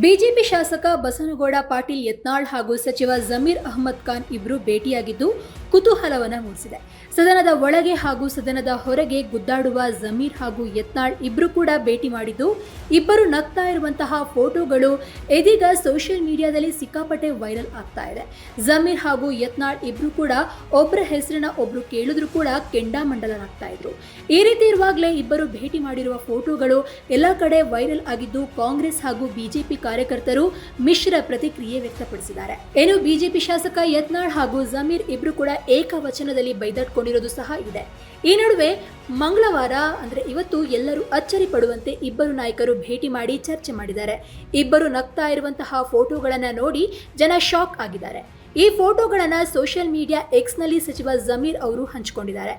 BJP ಶಾಸಕ ಬಸನಗೌಡ ಪಾಟೀಲ್ ಯತ್ನಾಳ್ ಹಾಗೂ ಸಚಿವ ಜಮೀರ್ ಅಹ್ಮದ್ ಖಾನ್ ಇಬ್ಬರು ಭೇಟಿಯಾಗಿದ್ದು ಕುತೂಹಲವನ್ನು ಮೂಡಿಸಿದೆ. ಸದನದ ಒಳಗೆ ಹಾಗೂ ಸದನದ ಹೊರಗೆ ಗುದ್ದಾಡುವ ಜಮೀರ್ ಹಾಗೂ ಯತ್ನಾಳ್ ಇಬ್ಬರು ಕೂಡ ಭೇಟಿ ಮಾಡಿದ್ದು, ಇಬ್ಬರು ನಗ್ತಾ ಇರುವಂತಹ ಫೋಟೋಗಳು ಇದೀಗ ಸೋಷಿಯಲ್ ಮೀಡಿಯಾದಲ್ಲಿ ಸಿಕ್ಕಾಪಟ್ಟೆ ವೈರಲ್ ಆಗ್ತಾ ಇದೆ. ಜಮೀರ್ ಹಾಗೂ ಯತ್ನಾಳ್ ಇಬ್ಬರು ಕೂಡ ಒಬ್ಬರ ಹೆಸರನ್ನ ಒಬ್ರು ಕೇಳಿದ್ರು ಕೂಡ ಕೆಂಡಾಮಂಡಲರಾಗ್ತಾ ಇದ್ರು. ಈ ರೀತಿ ಇರುವಾಗಲೇ ಇಬ್ಬರು ಭೇಟಿ ಮಾಡಿರುವ ಫೋಟೋಗಳು ಎಲ್ಲ ಕಡೆ ವೈರಲ್ ಆಗಿದ್ದು, ಕಾಂಗ್ರೆಸ್ ಹಾಗೂ ಬಿಜೆಪಿ ಕಾರ್ಯಕರ್ತರು ಮಿಶ್ರ ಪ್ರತಿಕ್ರಿಯೆ ವ್ಯಕ್ತಪಡಿಸಿದ್ದಾರೆ. ಏನು ಬಿಜೆಪಿ ಶಾಸಕ ಯತ್ನಾಳ್ ಹಾಗೂ ಜಮೀರ್ ಇಬ್ರು ಕೂಡ ಏಕವಚನದಲ್ಲಿ ಬೈದಾಡ್ಕೊಂಡಿರೋದು ಸಹ ಇದೆ. ಈ ನಡುವೆ ಮಂಗಳವಾರ ಅಂದ್ರೆ ಇವತ್ತು ಎಲ್ಲರೂ ಅಚ್ಚರಿ ಪಡುವಂತೆ ಇಬ್ಬರು ನಾಯಕರು ಭೇಟಿ ಮಾಡಿ ಚರ್ಚೆ ಮಾಡಿದ್ದಾರೆ. ಇಬ್ಬರು ನಗ್ತಾ ಇರುವಂತಹ ಫೋಟೋಗಳನ್ನ ನೋಡಿ ಜನ ಶಾಕ್ ಆಗಿದ್ದಾರೆ. ಈ ಫೋಟೋಗಳನ್ನ ಸೋಷಿಯಲ್ ಮೀಡಿಯಾ ಎಕ್ಸ್ನಲ್ಲಿ ಸಚಿವ ಜಮೀರ್ ಅವರು ಹಂಚಿಕೊಂಡಿದ್ದಾರೆ.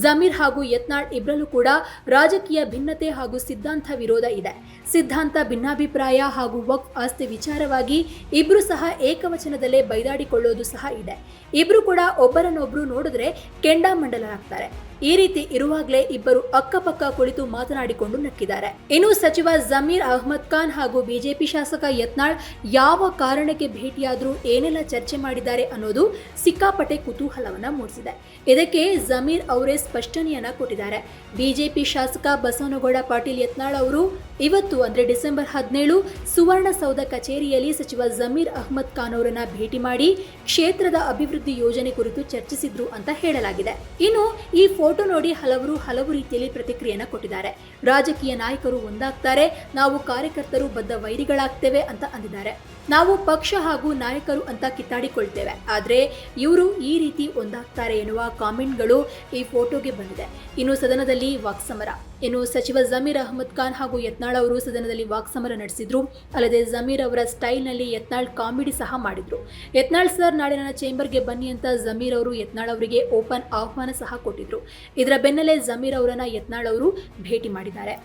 ಜಮೀರ್ ಹಾಗೂ ಯತ್ನಾಳ್ ಇಬ್ಬರಲ್ಲೂ ಕೂಡ ರಾಜಕೀಯ ಭಿನ್ನತೆ ಹಾಗೂ ಸಿದ್ಧಾಂತ ವಿರೋಧ ಇದೆ. ಸಿದ್ಧಾಂತ ಭಿನ್ನಾಭಿಪ್ರಾಯ ಹಾಗೂ ವಕ್ಫ್ ಆಸ್ತಿ ವಿಚಾರವಾಗಿ ಇಬ್ರು ಸಹ ಏಕವಚನದಲ್ಲೇ ಬೈದಾಡಿಕೊಳ್ಳೋದು ಸಹ ಇದೆ. ಇಬ್ರು ಕೂಡ ಒಬ್ಬರನ್ನೊಬ್ರು ನೋಡಿದ್ರೆ ಕೆಂಡಾಮಂಡಲರಾಗ್ತಾರೆ. ಈ ರೀತಿ ಇರುವಾಗಲೇ ಇಬ್ಬರು ಅಕ್ಕಪಕ್ಕ ಕುಳಿತು ಮಾತನಾಡಿಕೊಂಡು ನಕ್ಕಿದ್ದಾರೆ. ಇನ್ನು ಸಚಿವ ಜಮೀರ್ ಅಹ್ಮದ್ ಖಾನ್ ಹಾಗೂ ಬಿಜೆಪಿ ಶಾಸಕ ಯತ್ನಾಳ್ ಯಾವ ಕಾರಣಕ್ಕೆ ಭೇಟಿಯಾದ್ರು, ಏನೆಲ್ಲ ಚರ್ಚೆ ಮಾಡಿದ್ದಾರೆ ಅನ್ನೋದು ಸಿಕ್ಕಾಪಟ್ಟೆ ಕುತೂಹಲವನ್ನ ಮೂಡಿಸಿದೆ. ಇದಕ್ಕೆ ಜಮೀರ್ ಅವರೇ ಸ್ಪಷ್ಟನೆಯನ್ನ ಕೊಟ್ಟಿದ್ದಾರೆ. ಬಿಜೆಪಿ ಶಾಸಕ ಬಸವನಗೌಡ ಪಾಟೀಲ್ ಯತ್ನಾಳ್ ಅವರು ಇವತ್ತು ಅಂದ್ರೆ ಡಿಸೆಂಬರ್ 17 ಸುವರ್ಣಸೌಧ ಕಚೇರಿಯಲ್ಲಿ ಸಚಿವ ಜಮೀರ್ ಅಹ್ಮದ್ ಖಾನ್ ಅವರನ್ನ ಭೇಟಿ ಮಾಡಿ ಕ್ಷೇತ್ರದ ಅಭಿವೃದ್ಧಿ ಯೋಜನೆ ಕುರಿತು ಚರ್ಚಿಸಿದ್ರು ಅಂತ ಹೇಳಲಾಗಿದೆ. ಇನ್ನು ಈ ಫೋಟೋ ನೋಡಿ ಹಲವು ರೀತಿಯಲ್ಲಿ ಪ್ರತಿಕ್ರಿಯೆಯನ್ನು ಕೊಟ್ಟಿದ್ದಾರೆ. ರಾಜಕೀಯ ನಾಯಕರು ಒಂದಾಗ್ತಾರೆ, ನಾವು ಕಾರ್ಯಕರ್ತರು ಬದ್ಧ ವೈರಿಗಳಾಗ್ತೇವೆ ಅಂತ ಅಂದಿದ್ದಾರೆ. ನಾವು ಪಕ್ಷ ಹಾಗೂ ನಾಯಕರು ಅಂತ ಕಿತ್ತಾಡಿಕೊಳ್ತೇವೆ, ಆದರೆ ಇವರು ಈ ರೀತಿ ಒಂದಾಗ್ತಾರೆ ಎನ್ನುವ ಕಾಮೆಂಟ್ಗಳು ಈ ಫೋಟೋಗೆ ಬಂದಿದೆ. ಇನ್ನು ಸದನದಲ್ಲಿ ವಾಕ್ಸಮರ. ಇನ್ನು ಸಚಿವ ಜಮೀರ್ ಅಹ್ಮದ್ ಖಾನ್ ಹಾಗೂ ಯತ್ನಾಳ್ ಅವರು ಸದನದಲ್ಲಿ ವಾಕ್ಸಮರ ನಡೆಸಿದ್ರು. ಅಲ್ಲದೆ ಜಮೀರ್ ಅವರ ಸ್ಟೈಲ್ನಲ್ಲಿ ಯತ್ನಾಳ್ ಕಾಮಿಡಿ ಸಹ ಮಾಡಿದ್ರು. ಯತ್ನಾಳ್ ಸರ್, ನಾಳೆ ನನ್ನ ಚೇಂಬರ್ಗೆ ಬನ್ನಿ ಅಂತ ಜಮೀರ್ ಅವರು ಯತ್ನಾಳ್ ಅವರಿಗೆ ಓಪನ್ ಆಹ್ವಾನ ಸಹ ಕೊಟ್ಟಿದ್ರು. ಇದರ ಬೆನ್ನಲ್ಲೇ ಜಮೀರ್ ಅವರನ್ನ ಯತ್ನಾಳ್ ಅವರು ಭೇಟಿ ಮಾಡಿದ್ದಾರೆ.